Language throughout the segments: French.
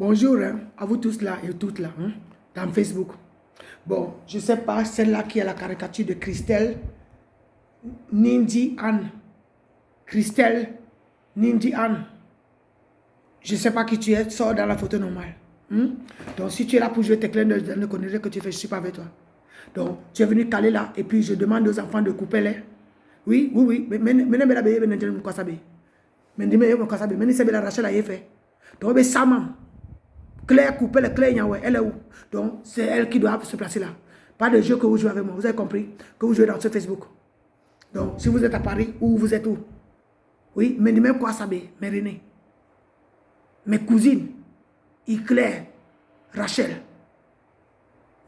Bonjour hein, à vous tous là et toutes là, hein, dans Facebook. Bon, je ne sais pas, celle-là qui a la caricature de Christelle Nindi Anne. Christelle Nindi Anne. Je ne sais pas qui tu es, sors dans la photo normale. Donc, si tu es là pour jouer tes clés, ne connaîtrais que tu fais, je ne suis pas avec toi. Donc, tu es venu caler là, et puis je demande aux enfants de couper les. Oui, oui, oui. Mais la bébé, mais ne quoi ça. Mais dis-moi, quoi ça. Mais c'est la Rachel a fait. Donc, ça, maman. Claire couper les clés, elle est où? Donc, c'est elle qui doit se placer là. Pas de jeu que vous jouez avec moi. Vous avez compris? Que vous jouez dans ce Facebook. Donc, si vous êtes à Paris, ou vous êtes où? Oui, mais dis-moi quoi ça, mes René. Mes cousines, Claire, Rachel,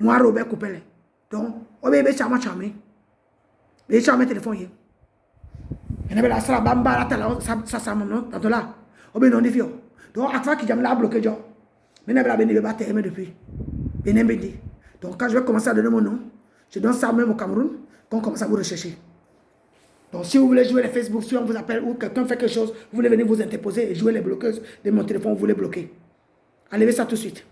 moi, Robert Coupele. Donc, on va charmer. Mais charmer téléphone. On a la sala bamba, ça, non, dans là. On va non, donc, à toi qui j'aime là bloqué, genre. Mais je vais me battre depuis. Donc, quand je vais commencer à donner mon nom, je donne ça même au Cameroun, qu'on commence à vous rechercher. Donc, si vous voulez jouer les Facebook, si on vous appelle ou quelqu'un fait quelque chose, vous voulez venir vous interposer et jouer les bloqueuses de mon téléphone, vous voulez bloquer. Enlevez ça tout de suite.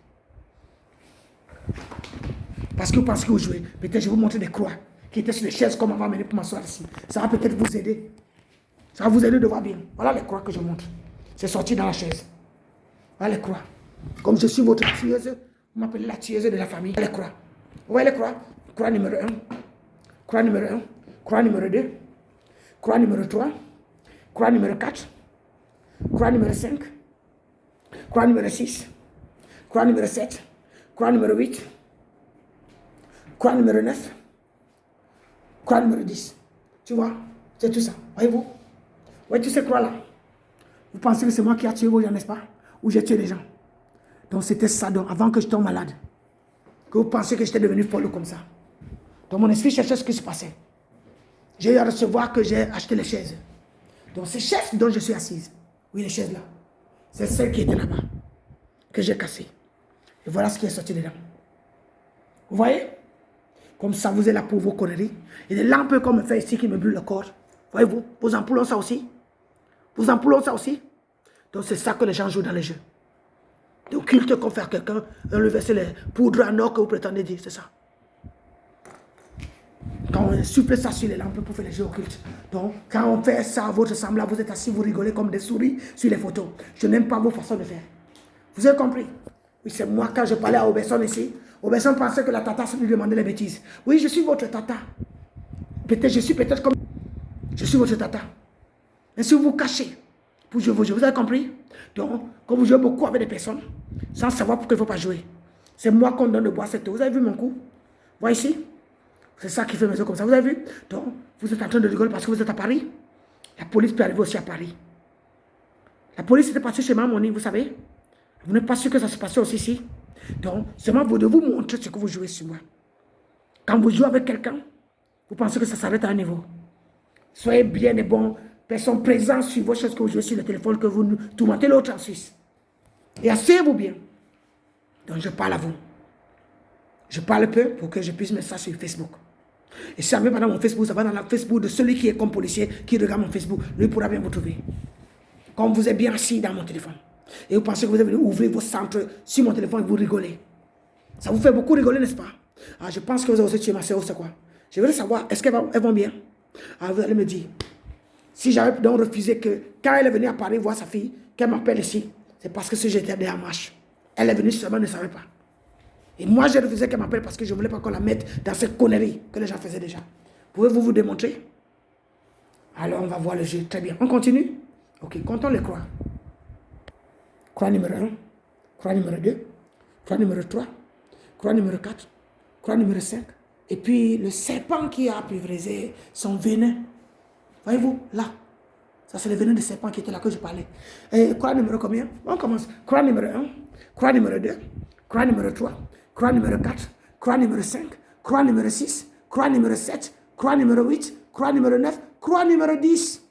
Parce que vous pensez que vous jouez. Peut-être je vais vous montrer des croix qui étaient sur les chaises comme on va mener pour m'asseoir ici. Ça va peut-être vous aider. Ça va vous aider de voir bien. Voilà les croix que je montre. C'est sorti dans la chaise. Voilà les croix. Comme je suis votre tueuse, vous m'appelez la tueuse de la famille. Les croix. Vous voyez les croix? Croix numéro 1. Croix numéro 1. Croix numéro 2. Croix numéro 3. Croix numéro 4. Croix numéro 5. Croix numéro 6. Croix numéro 7. Croix numéro 8. Croix numéro 9. Croix numéro 10. Tu vois? C'est tout ça. Voyez-vous? Voyez tous ces croix-là? Vous pensez que c'est moi qui ai tué vos gens, n'est-ce pas? Ou j'ai tué des gens? Donc c'était ça, donc, avant que je tombe malade. Que vous pensez que j'étais devenu folle comme ça. Donc mon esprit cherchait ce qui se passait. J'ai eu à recevoir que j'ai acheté les chaises. Donc ces chaises dont je suis assise, oui les chaises là, c'est celles qui étaient là-bas, que j'ai cassées. Et voilà ce qui est sorti dedans. Vous voyez? Comme ça vous êtes là pour vos conneries. Et des lampes qu'on me fait ici qui me brûlent le corps. Voyez-vous? Vos ampoules ont ça aussi. Vos ampoules ont ça aussi. Donc c'est ça que les gens jouent dans les jeux. De culte qu'on fait à quelqu'un, enlever les poudres en or que vous prétendez dire, c'est ça. Quand on souffle ça sur les lampes pour faire les jeux occultes. Donc, quand on fait ça à votre semblable, vous êtes assis, vous rigolez comme des souris sur les photos. Je n'aime pas vos façons de faire. Vous avez compris? Oui, c'est moi quand je parlais à Oberson ici. Oberson pensait que la tata lui demandait les bêtises. Oui, je suis votre tata. Peut-être, je suis peut-être comme... Je suis votre tata. Mais si vous vous cachez pour jouer vos jeux, vous avez compris? Donc, quand vous jouez beaucoup avec des personnes, sans savoir pourquoi il ne faut pas jouer. C'est moi qu'on donne de boire cette eau. Vous avez vu mon coup? Voyez ici? C'est ça qui fait mes yeux comme ça. Vous avez vu? Donc, vous êtes en train de rigoler parce que vous êtes à Paris. La police peut arriver aussi à Paris. La police était passée chez Mamoni, vous savez? Vous n'êtes pas sûr que ça se passait aussi ici? Donc, seulement vous devez vous montrer ce que vous jouez sur moi. Quand vous jouez avec quelqu'un, vous pensez que ça s'arrête à un niveau. Soyez bien et bon. Personne présente sur vos choses que vous jouez sur le téléphone, que vous tourmentez l'autre en Suisse. Et asseyez-vous bien. Donc, je parle à vous. Je parle peu pour que je puisse mettre ça sur Facebook. Et si ça va dans mon Facebook, ça va dans le Facebook de celui qui est comme policier, qui regarde mon Facebook. Lui pourra bien vous trouver. Comme vous êtes bien assis dans mon téléphone. Et vous pensez que vous êtes venu ouvrir vos centres sur mon téléphone et vous rigolez. Ça vous fait beaucoup rigoler, n'est-ce pas? Ah, je pense que vous avez aussi tué ma soeur, c'est quoi? Je voudrais savoir, est-ce qu'elles vont bien? Ah, vous allez me dire. Si j'avais donc refusé que, quand elle est venue à Paris voir sa fille, qu'elle m'appelle ici, c'est parce que j'étais déjà en marche. Elle est venue seulement, ne savait pas. Et moi, j'ai refusé qu'elle m'appelle parce que je ne voulais pas qu'on la mette dans cette connerie que les gens faisaient déjà. Pouvez-vous vous démontrer? Alors, on va voir le jeu. Très bien. On continue? Ok, comptons les croix. Croix numéro 1, croix numéro 2, croix numéro 3, croix numéro 4, croix numéro 5. Et puis, le serpent qui a pulvérisé son venin. Voyez-vous, là. Ça, c'est le venin de serpent qui était là que je parlais. Et croix numéro combien? On commence. Croix numéro 1, croix numéro 2, croix numéro 3, croix numéro 4, croix numéro 5, croix numéro 6, croix numéro 7, croix numéro 8, croix numéro 9, croix numéro 10.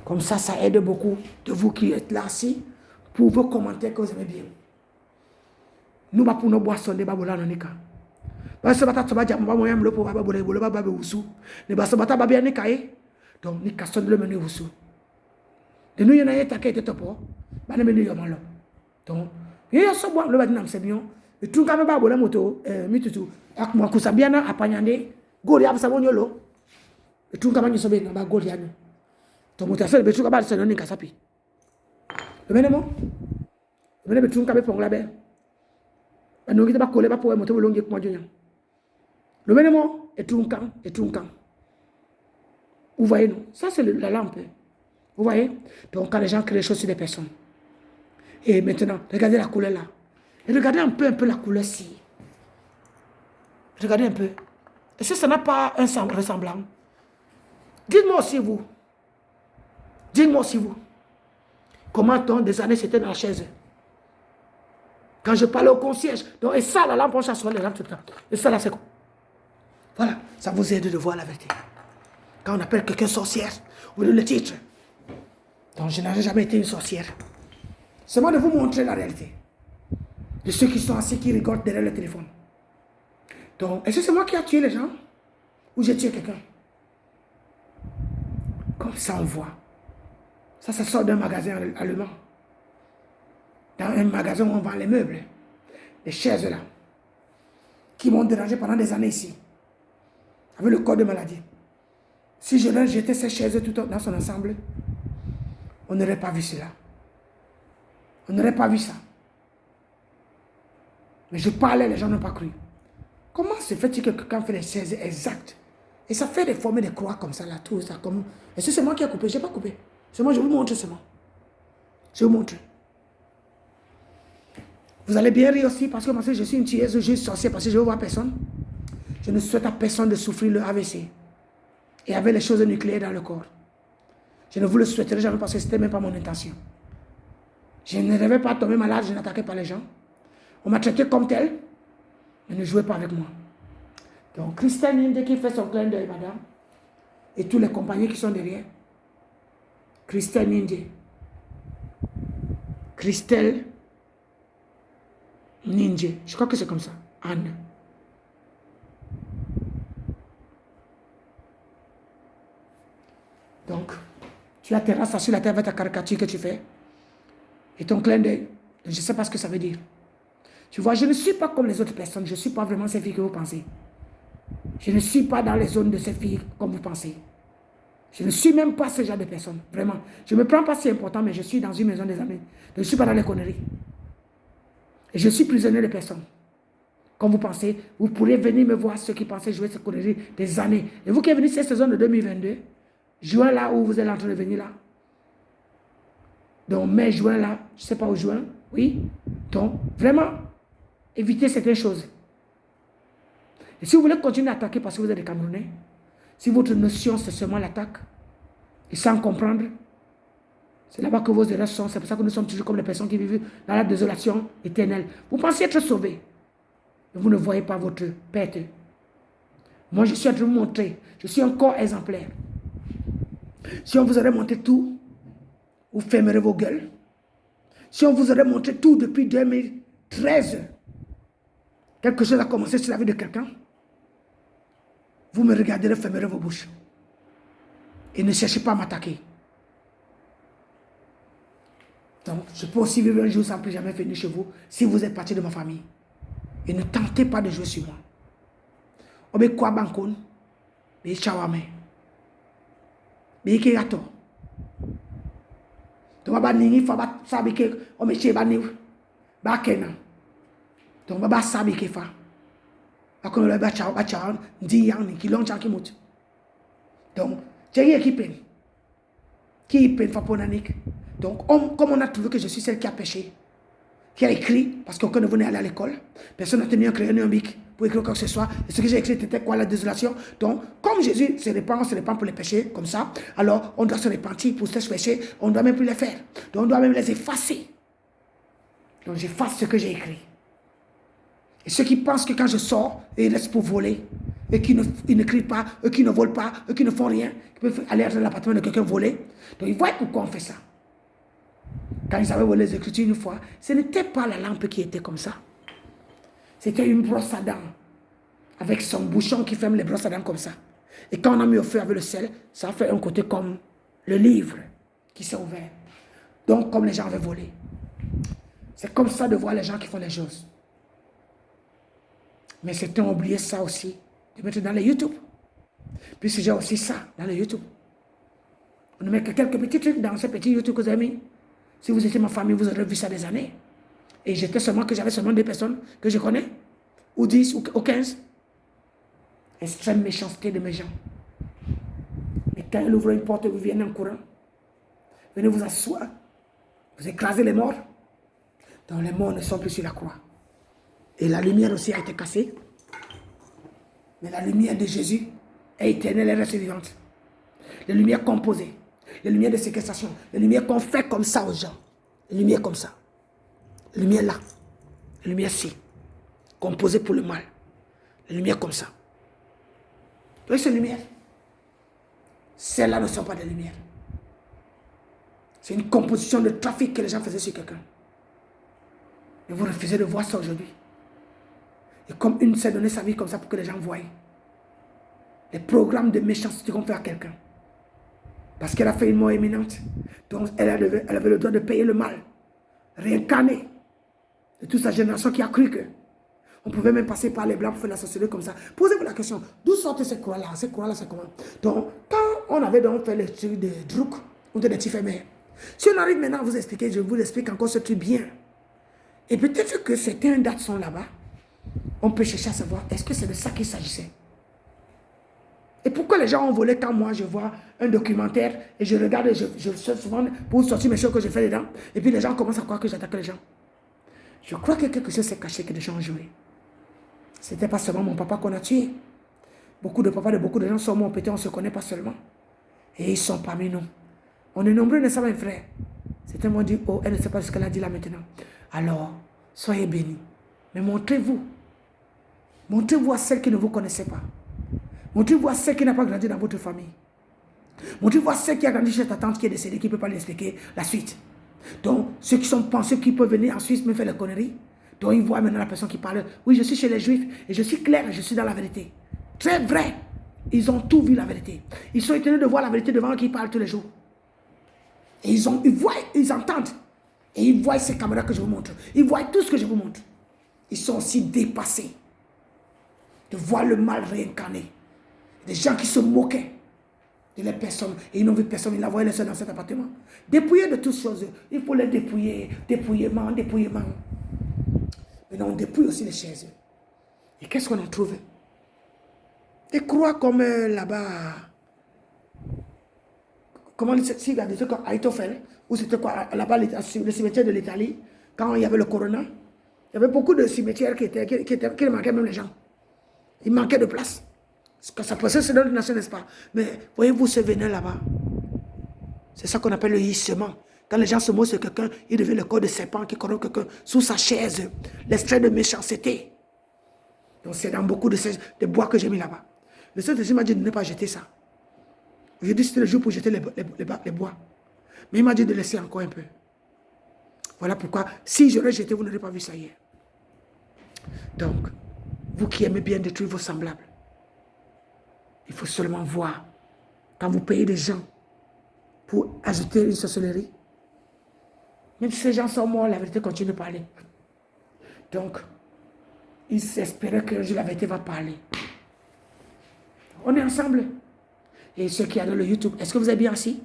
Comme ça, ça aide beaucoup de vous qui êtes là aussi pour vos commentaires que vous aimez bien. Nous, pour nos boissons, des babolas, non, nika. Parce que bata soba jamba moyam le pour babole bolo babe wusu. Ne basa bata babia ne kai. Donc ni kasson le menu wusu. De nous yena yeta kete topo. Ba ne menu yomalo. Donc, il y a ce bois, le bâtiment, c'est bien. Et tout le monde va la moto, mitutu. Ak moi, que ça bien à Pagnane, Goliath, ça va yolo. Et tout le monde va bien à Goliath. Donc, mon affaire, le tout le monde va se casapi. Le même mot, le même tout le monde va pour la belle. Et nous, qui va coller, va pour la moto, le long de moi, le même mot, et tout le camp, et tout le camp. Vous voyez, nous, ça c'est la lampe. Vous voyez? Donc, quand les gens créent des choses sur des personnes. Et maintenant, regardez la couleur là. Et regardez un peu la couleur-ci. Regardez un peu. Est-ce que ça n'a pas un ressemblant? Dites-moi aussi vous. Dites-moi aussi vous. Comment donc des années c'était dans la chaise? Quand je parlais au concierge. Donc, et ça, la lampe, on chasse sur les lampes tout le temps. Et ça là, c'est quoi? Voilà, ça vous aide de voir la vérité. Quand on appelle quelqu'un sorcière, on donne le titre. Donc, je n'ai jamais été une sorcière. C'est moi de vous montrer la réalité. De ceux qui sont assis, qui rigolent derrière le téléphone. Donc, est-ce que c'est moi qui ai tué les gens? Ou j'ai tué quelqu'un? Comme ça, on voit. Ça sort d'un magasin allemand. Dans un magasin où on vend les meubles. Les chaises là. Qui m'ont dérangé pendant des années ici. Avec le code de maladie. Si je leur jetais ces chaises tout dans son ensemble, on n'aurait pas vu cela. On n'aurait pas vu ça. Mais je parlais, les gens n'ont pas cru. Comment se fait-il que quelqu'un fait les chaises exactes? Et ça fait des formes de croix comme ça, là, tout ça. Comme... Est-ce que c'est moi qui ai coupé? Je n'ai pas coupé. C'est moi, je vous montre seulement. Je vous montre. Vous allez bien rire aussi parce que moi, je suis une tueuse, je suis sorcière parce que je ne vois personne. Je ne souhaite à personne de souffrir le AVC. Et avec les choses nucléaires dans le corps. Je ne vous le souhaiterai jamais parce que ce n'était même pas mon intention. Je ne rêvais pas tomber malade, je n'attaquais pas les gens. On m'a traité comme tel, mais ne jouez pas avec moi. Donc, Christelle Ninde qui fait son clin d'œil, madame, et tous les compagnons qui sont derrière. Christelle Ninde. Christelle Ninde. Je crois que c'est comme ça. Anne. Donc, tu la terrasses sur la terre avec ta caricature que tu fais. Et ton clin d'œil. Je ne sais pas ce que ça veut dire. Tu vois, je ne suis pas comme les autres personnes. Je ne suis pas vraiment ces filles que vous pensez. Je ne suis pas dans les zones de ces filles comme vous pensez. Je ne suis même pas ce genre de personne. Vraiment. Je ne me prends pas si important, mais je suis dans une maison des amis. Je ne suis pas dans les conneries. Et je suis prisonnier de personnes. Comme vous pensez, vous pourrez venir me voir ceux qui pensaient jouer ces conneries des années. Et vous qui êtes venus cette saison de 2022, juin là où vous êtes en train de venir là. Donc mai, juin là, je ne sais pas où juin, oui. Donc vraiment, évitez certaines choses. Et si vous voulez continuer à attaquer parce que vous êtes des Camerounais, si votre notion c'est seulement l'attaque, et sans comprendre, c'est là-bas que vos erreurs sont. C'est pour ça que nous sommes toujours comme les personnes qui vivent dans la désolation éternelle. Vous pensez être sauvés, mais vous ne voyez pas votre perte. Moi, je suis en train de vous montrer, je suis un corps exemplaire. Si on vous aurait montré tout, vous fermerez vos gueules. Si on vous aurait montré tout depuis 2013, quelque chose a commencé sur la vie de quelqu'un, vous me regarderez, fermerez vos bouches. Et ne cherchez pas à m'attaquer. Donc, je peux aussi vivre un jour sans plus jamais venir chez vous si vous êtes parti de ma famille. Et ne tentez pas de jouer sur moi. Obe kwa bankon, be chawame. Be ke gato. Donc, ba ningi fa ba sabi ke o me che ba ni ba kena. Donc, ba sabi ke fa. Akon le ba chaw ndi yang ni ki long chan ki mut. Donc, j'ai qui peine. Qui peine fa ponanik. Donc, comme on a trouvé que je suis celle qui a péché, qui a écrit, parce qu'aucun de vous n'est allé à l'école, personne n'a tenu un crayon ni un bic pour écrire quoi que ce soit. Et ce que j'ai écrit, c'était quoi? La désolation. Donc, comme Jésus se répand pour les péchés, comme ça, alors on doit se repentir pour ces péchés, on ne doit même plus les faire. Donc, on doit même les effacer. Donc, j'efface ce que j'ai écrit. Et ceux qui pensent que quand je sors, ils restent pour voler, et qui ne crient pas, eux qui ne volent pas, eux qui ne font rien, qui peuvent aller dans l'appartement de quelqu'un voler. Donc, ils voient pourquoi on fait ça. Quand ils avaient volé les Écritures une fois, ce n'était pas la lampe qui était comme ça. C'était une brosse à dents, avec son bouchon qui ferme les brosses à dents comme ça. Et quand on a mis au feu avec le sel, ça a fait un côté comme le livre qui s'est ouvert. Donc, comme les gens avaient volé. C'est comme ça de voir les gens qui font les choses. Mais certains ont oublié ça aussi, de mettre dans les YouTube. Puis j'ai aussi ça dans le YouTube. On ne met que quelques petits trucs dans ces petits YouTube que vous avez mis. Si vous étiez ma famille, vous aurez vu ça des années. Et j'avais seulement 2 personnes que je connais, ou 10, ou 15. Extrême méchanceté de mes gens. Et quand ils ouvrent une porte, vous venez en courant. Venez vous asseoir. Vous écrasez les morts. Donc les morts ne sont plus sur la croix. Et la lumière aussi a été cassée. Mais la lumière de Jésus est éternelle et reste vivante. Les lumières composées. Les lumières de séquestration. Les lumières qu'on fait comme ça aux gens. Les lumières comme ça. Les lumières là. Les lumières ci. Composées pour le mal. Les lumières comme ça. Vous voyez ces lumières? Celles-là ne sont pas des lumières. C'est une composition de trafic que les gens faisaient sur quelqu'un. Et vous refusez de voir ça aujourd'hui. Et comme une s'est donné sa vie comme ça pour que les gens voient. Les programmes de méchanceté qu'on fait à quelqu'un. Parce qu'elle a fait une mort imminente. Donc elle avait le droit de payer le mal. Réincarné. De toute sa génération qui a cru que on pouvait même passer par les blancs pour faire la sorcellerie comme ça. Posez-vous la question, d'où sortent ces croix-là? Ces croix-là, c'est comment? Donc, quand on avait donc fait le truc de Drouk ou de Tifemer, si on arrive maintenant à vous expliquer, je vous explique encore ce truc bien. Et peut-être que certaines dates sont là-bas. On peut chercher à savoir, est-ce que c'est de ça qu'il s'agissait? Et pourquoi les gens ont volé quand moi je vois un documentaire et je regarde et je souvent pour sortir mes choses que je fais dedans, et puis les gens commencent à croire que j'attaque les gens. Je crois que quelque chose s'est caché, que les gens ont joué. C'était pas seulement mon papa qu'on a tué. Beaucoup de papas de beaucoup de gens sont morts, peut-être on ne se connaît pas seulement. Et ils sont parmi nous. On est nombreux, n'est-ce pas, mes frères? Certains m'ont dit, oh, elle ne sait pas ce qu'elle a dit là maintenant. Alors, soyez bénis. Mais montrez-vous. Montrez-vous à celles qui ne vous connaissaient pas. Montrez-vous à celles qui n'ont pas grandi dans votre famille. Montrez-vous à celles qui a grandi chez ta tante qui est décédée, qui ne peut pas lui expliquer la suite. Donc, ceux qui sont pensés qu'ils peuvent venir en Suisse me faire les conneries, donc ils voient maintenant la personne qui parle. Oui, je suis chez les Juifs et je suis clair et je suis dans la vérité. Très vrai. Ils ont tout vu la vérité. Ils sont étonnés de voir la vérité devant eux qui parlent tous les jours. Et ils voient, ils entendent. Et ils voient ces caméras que je vous montre. Ils voient tout ce que je vous montre. Ils sont aussi dépassés de voir le mal réincarné. Des gens qui se moquaient de les personnes. Et ils n'ont vu personne. Ils la voyaient les seuls dans cet appartement. Dépouillés de toutes choses. Il faut les dépouiller. Dépouillement. Maintenant, on dépouille aussi les chaises. Et qu'est-ce qu'on a trouvé? Des croix comme là-bas. Comment il y a des trucs comme Aitofel, ou c'était quoi là-bas, le cimetière de l'Italie, quand il y avait le corona, il y avait beaucoup de cimetières qui manquaient même les gens. Il manquait de place. Ça passait c'est dans une nation, n'est-ce pas? Mais voyez-vous ce venin là-bas? C'est ça qu'on appelle le hissement. Quand les gens se moquent sur quelqu'un, il devient le corps de serpent qui corrompt quelqu'un sous sa chaise. L'extrait de méchanceté. Donc c'est dans beaucoup de bois que j'ai mis là-bas. Le Saint-Esprit m'a dit de ne pas jeter ça. J'ai dit c'était le jour pour jeter les bois. Mais il m'a dit de laisser encore un peu. Voilà pourquoi, si je l'ai jeté, vous n'aurez pas vu ça hier. Donc, vous qui aimez bien détruire vos semblables, il faut seulement voir. Quand vous payez des gens pour ajouter une sorcellerie, même si ces gens sont morts, la vérité continue de parler. Donc, ils espéraient que la vérité va parler. On est ensemble. Et ceux qui ont dans le YouTube, est-ce que vous êtes bien assis?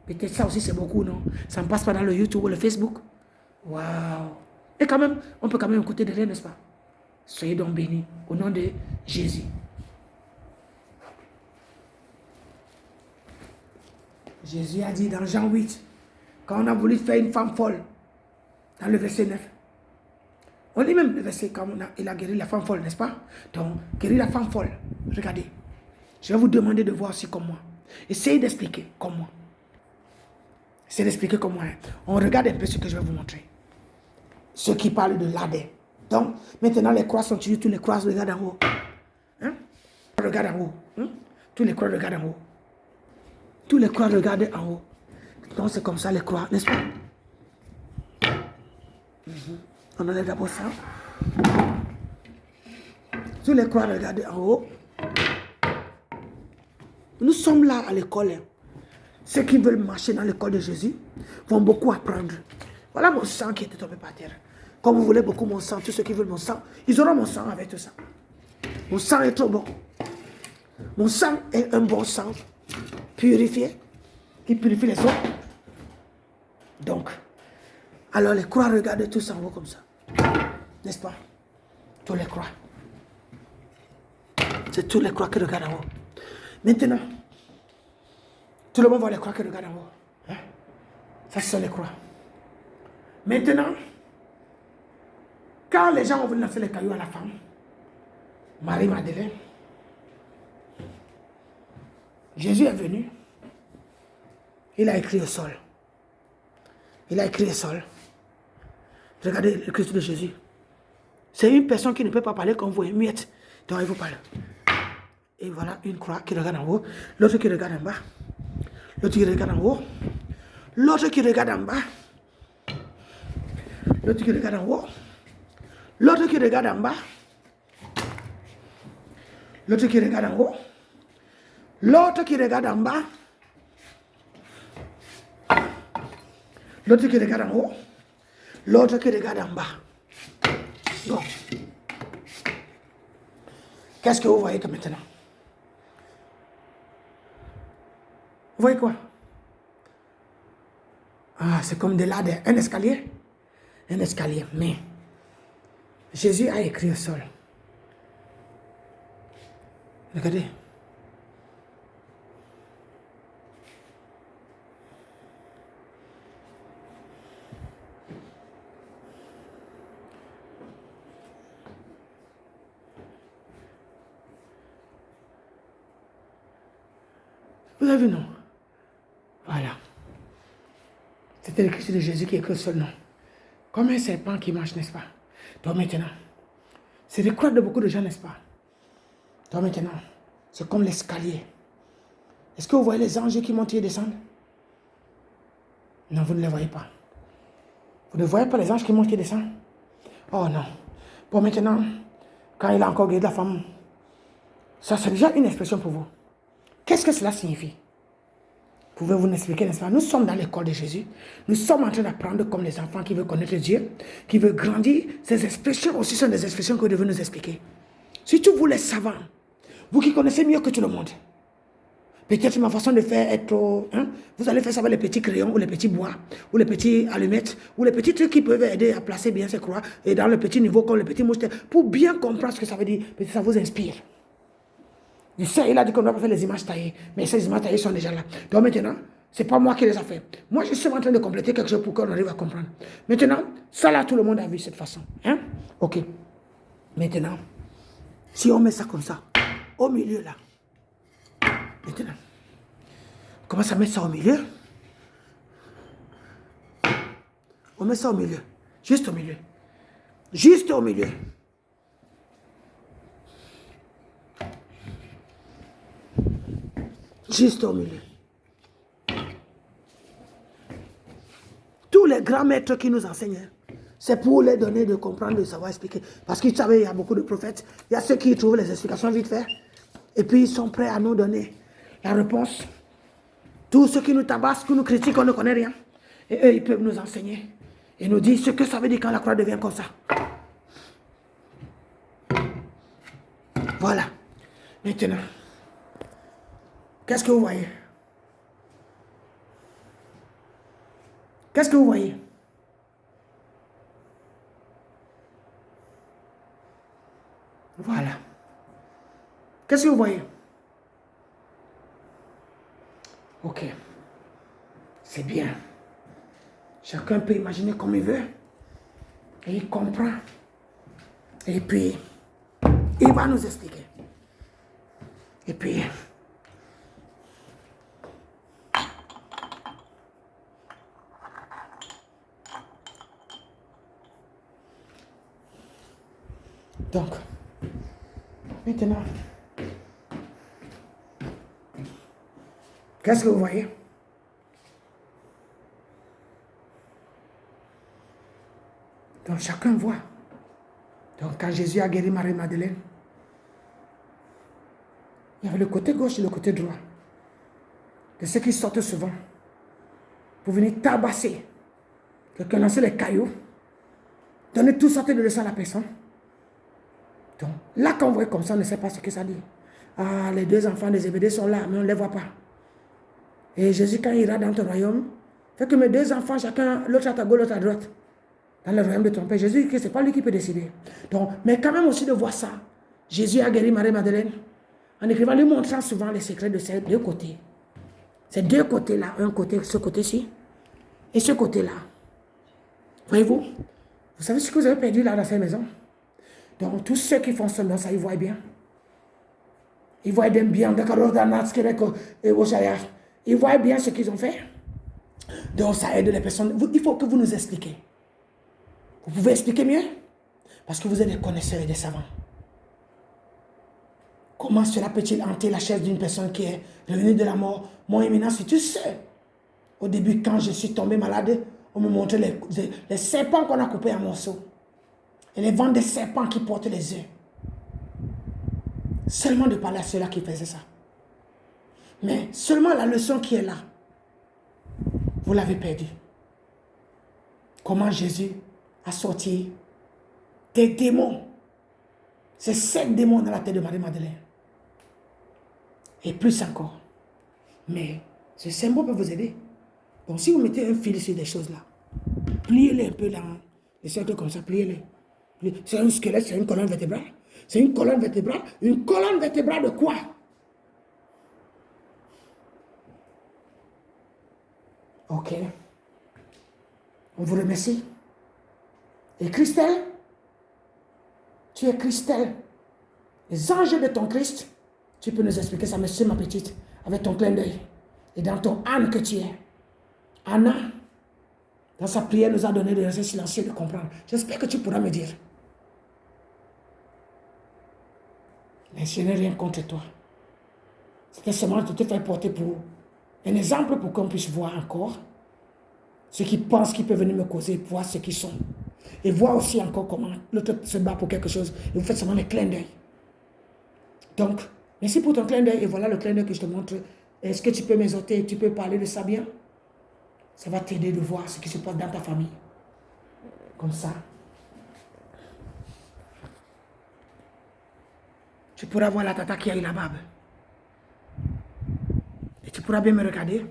Peut-être ça aussi c'est beaucoup, non? Ça ne passe pas dans le YouTube ou le Facebook. Waouh! Et quand même, on peut quand même écouter de rien, n'est-ce pas? Soyez donc bénis au nom de Jésus. Jésus a dit dans Jean 8, quand on a voulu faire une femme folle, dans le verset 9, on lit même le verset quand il a guéri la femme folle, n'est-ce pas? Donc, guérir la femme folle, regardez. Je vais vous demander de voir aussi comme moi. Essayez d'expliquer comme moi. Essayez d'expliquer comme moi. On regarde un peu ce que je vais vous montrer. Ceux qui parlent de l'Adé. Donc, maintenant les croix sont tuées, tous les croix regardent en haut. Hein? Regardent en haut. Hein? Tous les croix regardent en haut. Tous les croix regardent en haut. Donc c'est comme ça les croix, n'est-ce pas? On enlève d'abord ça. Tous les croix regardent en haut. Nous sommes là à l'école. Ceux qui veulent marcher dans l'école de Jésus vont beaucoup apprendre. Voilà mon sang qui était tombé par terre. Comme vous voulez beaucoup mon sang, tous ceux qui veulent mon sang, ils auront mon sang avec tout ça. Mon sang est trop bon. Mon sang est un bon sang purifié, qui purifie les autres. Donc, alors les croix, regardez tous en haut comme ça. N'est-ce pas? Tous les croix. C'est tous les croix qui regardent en haut. Maintenant, tout le monde voit les croix qui regardent en haut. Hein? Ça, ce sont les croix. Maintenant, quand les gens ont voulu lancer les cailloux à la femme, Marie-Madeleine, Jésus est venu. Il a écrit au sol. Il a écrit au sol. Regardez l'écriture de Jésus. C'est une personne qui ne peut pas parler comme vous, une muette. Donc il vous parle. Et voilà une croix qui regarde en haut, l'autre qui regarde en bas, l'autre qui regarde en haut, l'autre qui regarde en bas, l'autre qui regarde en haut, l'autre qui regarde en bas, l'autre qui regarde en haut, l'autre qui regarde en bas, l'autre qui regarde en haut, l'autre qui regarde en bas. Bon. Qu'est-ce que vous voyez que maintenant? Vous voyez quoi? Ah, c'est comme de là, un escalier. Un escalier, mais Jésus a écrit au sol. Regardez. Vous avez vu, non? Voilà. C'était l'écriture de Jésus qui écrit au sol, non? Comme un serpent qui marche, n'est-ce pas? Donc maintenant, c'est le croix de beaucoup de gens, n'est-ce pas? Donc maintenant, c'est comme l'escalier. Est-ce que vous voyez les anges qui montent et descendent? Non, vous ne les voyez pas. Vous ne voyez pas les anges qui montent et descendent? Oh non. Bon, maintenant, quand il a encore guéri la femme, ça c'est déjà une expression pour vous. Qu'est-ce que cela signifie? Pouvez-vous nous expliquer, n'est-ce pas? Nous sommes dans l'école de Jésus. Nous sommes en train d'apprendre comme les enfants qui veulent connaître Dieu, qui veulent grandir. Ces expressions aussi sont des expressions que vous devez nous expliquer. Surtout vous les savants, vous qui connaissez mieux que tout le monde. Peut-être ma façon de faire est trop... Hein? Vous allez faire ça avec les petits crayons ou les petits bois, ou les petits allumettes, ou les petits trucs qui peuvent aider à placer bien ces croix, et dans le petit niveau comme les petits mouchetés, pour bien comprendre ce que ça veut dire, peut-être ça vous inspire. Il sait, il a dit qu'on ne doit pas faire les images taillées, mais ces images taillées sont déjà là. Donc maintenant, ce n'est pas moi qui les ai fait. Moi, je suis en train de compléter quelque chose pour qu'on arrive à comprendre. Maintenant, ça là, tout le monde a vu cette façon. Hein? Ok. Maintenant, si on met ça comme ça, au milieu là, maintenant, on commence à mettre ça au milieu. On met ça au milieu. Juste au milieu. Juste au milieu. Juste au milieu. Tous les grands maîtres qui nous enseignent, c'est pour les donner de comprendre, de savoir expliquer. Parce qu'ils savaient, il y a beaucoup de prophètes. Il y a ceux qui trouvent les explications vite fait. Et puis ils sont prêts à nous donner la réponse. Tous ceux qui nous tabassent, qui nous critiquent, on ne connaît rien. Et eux, ils peuvent nous enseigner. Et nous dire ce que ça veut dire quand la croix devient comme ça. Voilà. Maintenant, qu'est-ce que vous voyez? Qu'est-ce que vous voyez? Voilà. Qu'est-ce que vous voyez? Ok. C'est bien. Chacun peut imaginer comme il veut. Et il comprend. Et puis, il va nous expliquer. Et puis, donc, maintenant, qu'est-ce que vous voyez? Donc, chacun voit. Donc, quand Jésus a guéri Marie-Madeleine, il y avait le côté gauche et le côté droit. De ceux qui sortent souvent pour venir tabasser Quelqu'un lançait les cailloux. Donnait tout sortes de leçons à la personne. Donc, là, quand on voit comme ça, on ne sait pas ce que ça dit. Ah, les 2 enfants des Zébédée sont là, mais on ne les voit pas. Et Jésus, quand il ira dans ton royaume, fait que mes 2 enfants, chacun, l'autre à ta gauche, l'autre à droite, dans le royaume de ton Père. Jésus, ce n'est pas lui qui peut décider. Donc, mais quand même aussi de voir ça, Jésus a guéri Marie-Madeleine en écrivant, lui montrant souvent les secrets de ces 2 côtés. Ces 2 côtés-là, un côté, ce côté-ci, et ce côté-là. Voyez-vous? Vous savez ce que vous avez perdu là dans ces maisons? Donc, tous ceux qui font seulement ça, ils voient bien. Ils voient bien, ils voient bien ce qu'ils ont fait. Donc, ça aide les personnes. Il faut que vous nous expliquiez. Vous pouvez expliquer mieux? Parce que vous êtes des connaisseurs et des savants. Comment cela peut-il hanter la chaise d'une personne qui est revenue de la mort? Mon éminence, si tu sais, au début, quand je suis tombé malade, on me montrait les serpents qu'on a coupés en morceaux. Et les vents des serpents qui portent les œufs. Seulement de parler à ceux-là qui faisaient ça. Mais seulement la leçon qui est là, vous l'avez perdue. Comment Jésus a sorti des démons. C'est 7 démons dans la tête de Marie-Madeleine. Et plus encore. Mais ce symbole peut vous aider. Donc si vous mettez un fil sur des choses là, pliez-les un peu dans les cercles comme ça, pliez-les. C'est un squelette, c'est une colonne vertébrale. C'est une colonne vertébrale. Une colonne vertébrale de quoi? Ok. On vous remercie. Et Christelle, tu es Christelle. Les anges de ton Christ, tu peux nous expliquer ça, monsieur, ma petite, avec ton clin d'œil. Et dans ton âne que tu es. Anna, dans sa prière, nous a donné des rester silencieux de comprendre. J'espère que tu pourras me dire. Mais je n'ai rien contre toi. C'était seulement de te faire porter pour un exemple pour qu'on puisse voir encore ceux qui pensent qu'ils peuvent venir me causer, voir ce qu'ils sont. Et voir aussi encore comment l'autre se bat pour quelque chose. Et vous faites seulement des clins d'œil. Donc, merci pour ton clin d'œil. Et voilà le clin d'œil que je te montre. Est-ce que tu peux m'exhorter, tu peux parler de ça bien? Ça va t'aider de voir ce qui se passe dans ta famille. Comme ça. Tu pourras voir la tata qui a eu la barbe. Et tu pourras bien me regarder.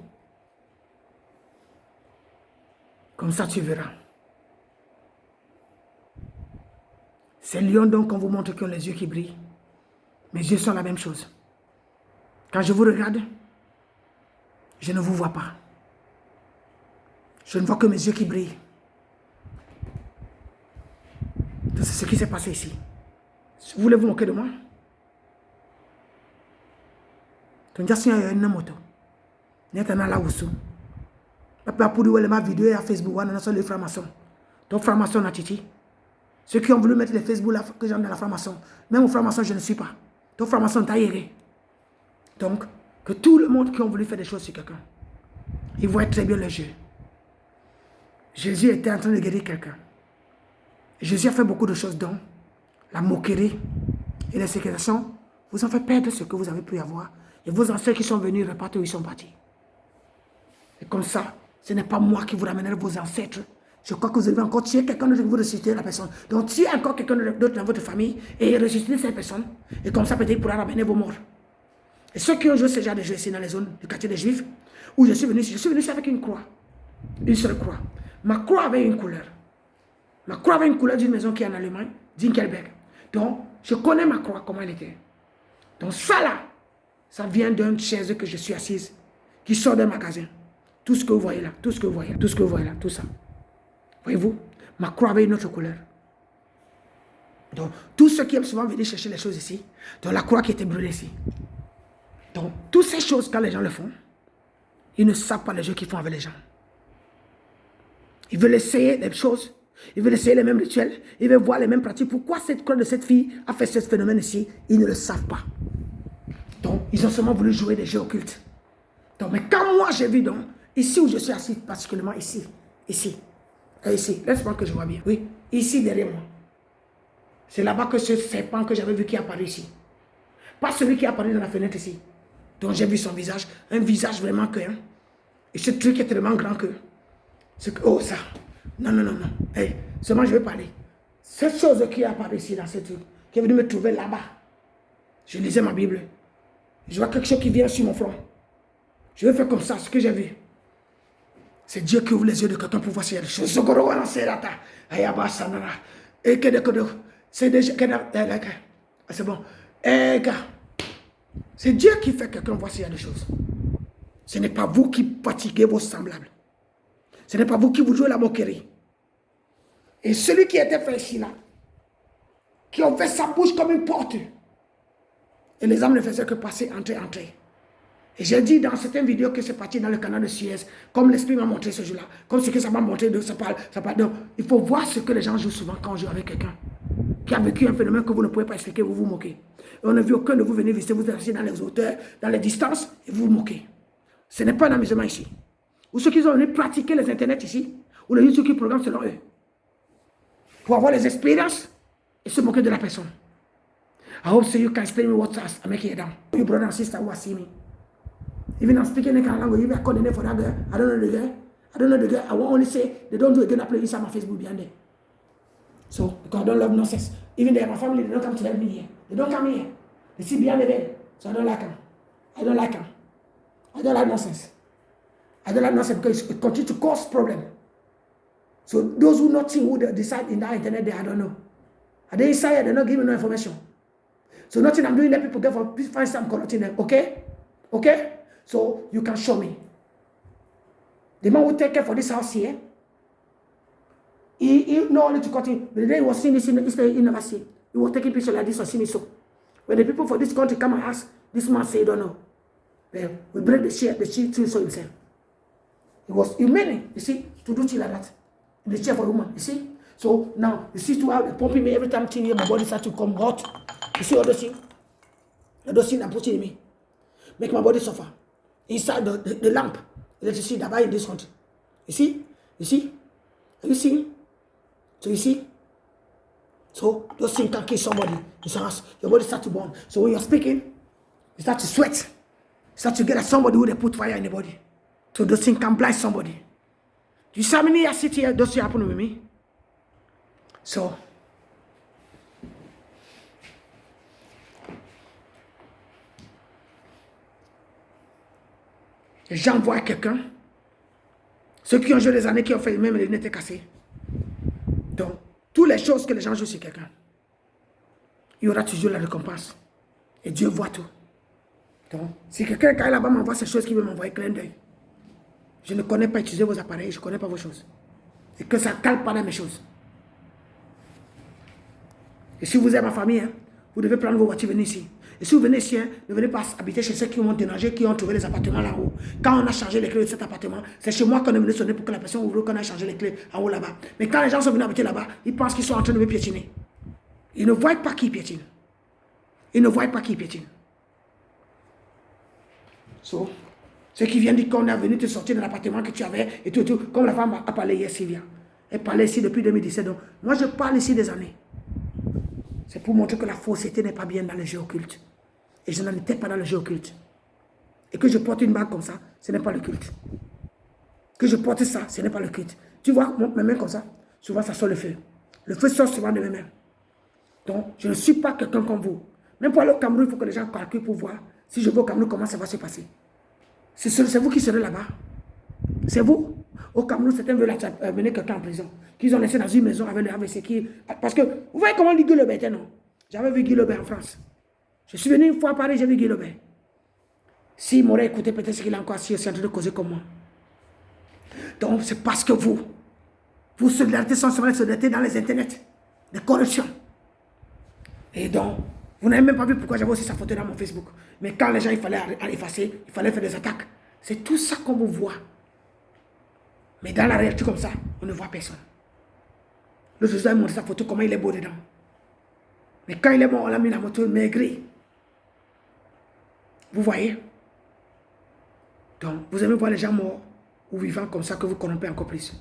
Comme ça, tu verras. Ces lions donc qu'on vous montre qui ont les yeux qui brillent. Mes yeux sont la même chose. Quand je vous regarde, je ne vous vois pas. Je ne vois que mes yeux qui brillent. C'est ce qui s'est passé ici. Vous voulez vous moquer de moi? Ton jassin a une moto. N'est pas là où sont. Papa pour dire ma vidéo à Facebook, on a sur les francs-maçons. Ton franc-maçon a titi. Ceux qui ont voulu mettre les Facebook là, que j'aime dans la franc-maçon. Même au franc-maçon, je ne suis pas. Ton franc-maçon t'a aéré. Donc, que tout le monde qui ont voulu faire des choses sur quelqu'un, ils voient très bien le jeu. Jésus était en train de guérir quelqu'un. Jésus a fait beaucoup de choses, dont la moquerie et la séquestration vous ont fait perdre ce que vous avez pu avoir. Et vos ancêtres qui sont venus repartent où ils sont partis. Et comme ça, ce n'est pas moi qui vous ramènerai vos ancêtres. Je crois que vous avez encore tué quelqu'un d'autre que vous ressuscitez la personne. Donc tuez encore quelqu'un d'autre dans votre famille et ressuscitez cette personne. Et comme ça, peut-être, il pourra ramener vos morts. Et ceux qui ont joué ce genre de jeu ici dans les zones du quartier des Juifs, où je suis venu ici avec une croix. Une seule croix. Ma croix avait une couleur. Ma croix avait une couleur d'une maison qui est en Allemagne, d'Inkelberg. Donc, je connais ma croix, comment elle était. Donc ça là, ça vient d'une chaise que je suis assise, qui sort d'un magasin. Tout ce que vous voyez là, tout ce que vous voyez là, tout ce que vous voyez là, tout ça. Voyez-vous, ma croix avait une autre couleur. Donc, tous ceux qui aiment souvent venir chercher les choses ici, donc la croix qui était brûlée ici. Donc, toutes ces choses, quand les gens le font, ils ne savent pas les jeux qu'ils font avec les gens. Ils veulent essayer les choses, ils veulent essayer les mêmes rituels, ils veulent voir les mêmes pratiques. Pourquoi cette croix de cette fille a fait ce phénomène ici? Ils ne le savent pas. Donc, ils ont seulement voulu jouer des jeux occultes. Donc, mais quand moi j'ai vu, donc, ici où je suis assis, particulièrement ici, ici, laisse-moi que je vois bien, oui, ici derrière moi. C'est là-bas que ce serpent que j'avais vu qui est apparu ici. Pas celui qui est apparu dans la fenêtre ici. Donc j'ai vu son visage, un visage vraiment que, hein, et ce truc est tellement grand que, oh ça, Non, non, non, non. Hey, seulement je vais parler. Cette chose qui est apparue ici dans ce truc, qui est venu me trouver là-bas. Je lisais ma Bible. Je vois quelque chose qui vient sur mon front. Je vais faire comme ça, ce que j'ai vu. C'est Dieu qui ouvre les yeux de quelqu'un pour voir s'il y a des choses. C'est bon. Eh, gars. C'est Dieu qui fait quelqu'un voir s'il y a des choses. Ce n'est pas vous qui fatiguez vos semblables. Ce n'est pas vous qui vous jouez la moquerie. Et celui qui était fait ici, là, qui ont fait sa bouche comme une porte. Et les âmes ne faisaient que passer, entrer, entrer. Et j'ai dit dans certaines vidéos que c'est parti dans le canal de Suez, comme l'Esprit m'a montré ce jour-là, comme ce que ça m'a montré, ça parle. Donc, il faut voir ce que les gens jouent souvent quand on joue avec quelqu'un qui a vécu un phénomène que vous ne pouvez pas expliquer, vous vous moquez. Et on n'a vu aucun de vous venir visiter, vous êtes assis dans les hauteurs, dans les distances, et vous vous moquez. Ce n'est pas un amusement ici. Ou ceux qui sont venus pratiquer les internets ici, ou les YouTube qui programment selon eux, pour avoir les expériences et se moquer de la personne. I hope so you can explain me what I'm making it down. Your brother and sister who are seeing me. Even I'm speaking in language, if I call the name for that girl, I don't know the girl. I don't know the girl. I will only say they don't do again. I play inside my Facebook behind there. So because I don't love nonsense. Even there, my family, they don't come to help me here. They don't come here. They sit behind the bed. So I don't like them. I don't like them. I don't like nonsense. I don't like nonsense because it continues to cause problem. So those who not think who they decide in that internet there, I don't know. Are they inside here? They're not giving no information. So nothing I'm doing, let people get for please find some correcting them. Okay? Okay? So you can show me. The man who take care for this house here, he not only to cut him, but the day he was seeing this he never see. He was taking pictures like this or see me so. When the people for this country come and ask, this man say he don't know. Well, we break the chair to show himself. He made it, you see, to do things like that. In the chair for a woman, you see? So now, you see to how they're pumping me every time thing here, my body starts to come hot. You see all those things? All those things I'm putting in me. Make my body suffer. Inside the lamp, let you see that in this country. You see? You see? Are you seeing? So you see? So those things can kill somebody. Your body starts to burn. So when you're speaking, you start to sweat. You start to get at somebody who they put fire in the body. So those things can blind somebody. You see how many years sit here, those things happen with me? So les gens voient quelqu'un. Ceux qui ont joué des années, qui ont fait même les lunettes cassées. Donc, toutes les choses que les gens jouent sur quelqu'un, il y aura toujours la récompense. Et Dieu voit tout. Donc, si quelqu'un quand là-bas m'envoie ces choses, qui veut m'envoyer clin d'œil, je ne connais pas utiliser vos appareils, je ne connais pas vos choses. Et que ça ne cale pas dans mes choses. Et si vous êtes ma famille, hein, vous devez prendre vos voitures, venir ici. Et si vous venez ici, hein, ne venez pas habiter chez ceux qui ont déménagé, qui ont trouvé les appartements là-haut. Quand on a changé les clés de cet appartement, c'est chez moi qu'on est venu sonner pour que la personne ouvre qu'on a changé les clés en haut là-bas. Mais quand les gens sont venus habiter là-bas, ils pensent qu'ils sont en train de me piétiner. Ils ne voient pas qui piétine. Ils ne voient pas qui piétine. So, ceux qui viennent dire qu'on est venu te sortir de l'appartement que tu avais et tout, comme la femme a parlé hier, Sylvia. Elle parlait ici depuis 2017. Donc, moi, je parle ici des années. C'est pour montrer que la fausseté n'est pas bien dans le jeu occulte. Et je n'en étais pas dans le jeu occulte. Et que je porte une bague comme ça, ce n'est pas le culte. Que je porte ça, ce n'est pas le culte. Tu vois, mes mains comme ça, souvent ça sort le feu. Le feu sort souvent de mes mains. Donc, je ne suis pas quelqu'un comme vous. Même pour aller au Cameroun, il faut que les gens calculent pour voir si je vais au Cameroun, comment ça va se passer. C'est vous qui serez là-bas. C'est vous. Au Cameroun, certains veulent mener quelqu'un en prison. Qu'ils ont laissé dans une maison avec le AVC. Parce que, vous voyez comment Guy Lebert était, non? J'avais vu Guy Lebert en France. Je suis venu une fois à Paris, j'ai vu Guy Lebert. S'il m'aurait écouté, peut-être qu'il est encore assis aussi en train de causer comme moi. Donc, c'est parce que vous solidarité sont seulement solidarité dans les internets, des corruptions. Et donc, vous n'avez même pas vu pourquoi j'avais aussi sa photo dans mon Facebook. Mais quand les gens, il fallait effacer, il fallait faire des attaques. C'est tout ça qu'on vous voit. Mais dans la réalité comme ça, on ne voit personne. Le Jésus a montré sa photo, comment il est beau dedans. Mais quand il est mort, on l'a mis la moto maigrie. Vous voyez? Donc, vous aimez voir les gens morts ou vivants comme ça que vous corrompez encore plus.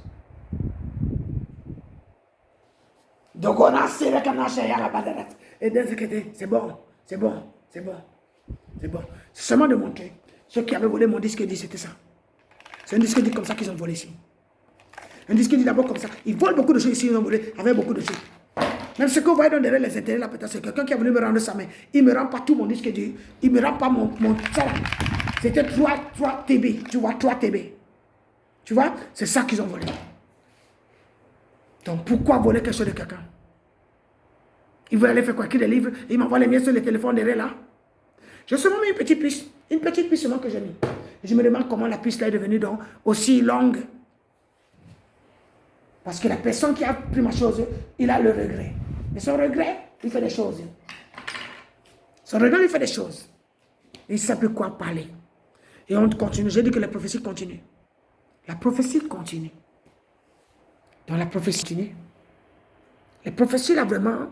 Donc, on a serré comme on a cherché à la badarate. Et d'un côté, c'est bon, c'est bon, c'est bon, c'est bon. C'est seulement de montrer. Ceux qui avaient volé mon disque dit c'était ça. C'est un disque dit comme ça qu'ils ont volé ici. Un disque dit d'abord comme ça. Ils volent beaucoup de choses ici, ils ont volé avec beaucoup de choses. Même ce que vous voyez dans derrière les intérêts, là, peut-être, c'est quelqu'un qui est venu me rendre sa main. Il ne me rend pas tout mon disque dur. Il ne me rend pas mon ça là. C'était 3 TB. Tu vois, 3 TB. Tu vois, c'est ça qu'ils ont volé. Donc, pourquoi voler quelque chose de quelqu'un? Ils veulent aller faire quoi? Qu'il des livres? Ils m'envoient les miens sur le téléphone derrière là. J'ai seulement mis une petite puce. Une petite puce seulement que j'ai mis. Je me demande comment la puce là est devenue donc aussi longue. Parce que la personne qui a pris ma chose, il a le regret. Mais son regret, il fait des choses. Son regret, il fait des choses. Il ne sait plus quoi parler. Et on continue. J'ai dit que la prophétie continue. La prophétie continue. Dans la prophétie continue. Les prophéties là vraiment.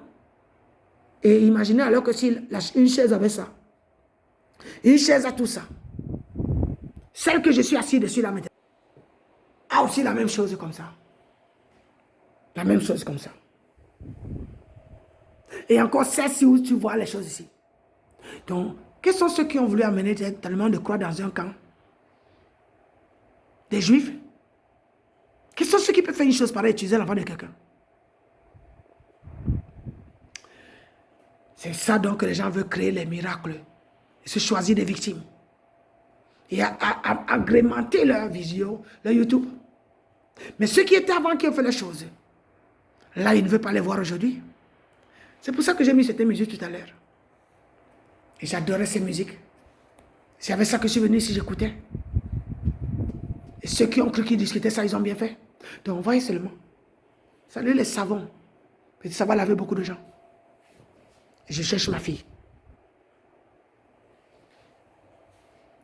Et imaginez alors que si une chaise avait ça. Une chaise a tout ça. Celle que je suis assis dessus là maintenant a aussi la même chose comme ça. La même chose comme ça. Et encore celle-ci où tu vois les choses ici. Donc, quels sont ceux qui ont voulu amener tellement de croix dans un camp? Des juifs? Quels sont ceux qui peuvent faire une chose pareille, utiliser l'enfant de quelqu'un? C'est ça donc que les gens veulent créer les miracles. Et se choisir des victimes. Et agrémenter leur vision, leur YouTube. Mais ceux qui étaient avant qui ont fait les choses, là, ils ne veulent pas les voir aujourd'hui. C'est pour ça que j'ai mis cette musique tout à l'heure. Et j'adorais ces musiques. C'est avec ça que je suis venu ici, j'écoutais. Et ceux qui ont cru qu'ils discutaient ça, ils ont bien fait. Donc, voyez seulement. Salut les savons. Ça va laver beaucoup de gens. Et je cherche ma fille.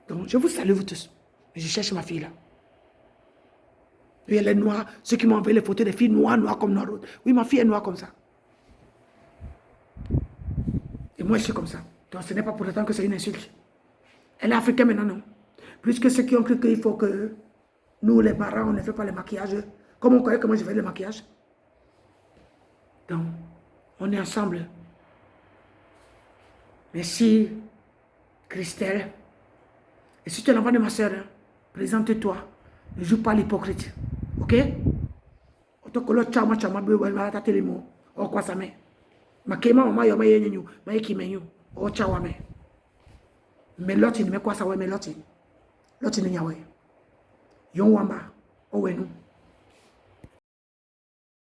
Donc, je vous salue, vous tous. Et je cherche ma fille là. Oui, elle est noire. Ceux qui m'ont envoyé les photos des filles noires comme noires. Oui, ma fille est noire comme ça. Et moi, je suis comme ça. Donc, ce n'est pas pour autant que c'est une insulte. Elle est africaine maintenant, non. Plus que ceux qui ont cru qu'il faut que nous, les parents, on ne fait pas le maquillage. Comme on connaît comment je fais le maquillage. Donc, on est ensemble. Merci, Christelle. Et si tu es l'enfant de ma soeur, présente-toi. Ne joue pas l'hypocrite. Ok? Mais l'autre, il ne met quoi ça? Mais l'autre, il n'y a pas. Yon wamba, owenu.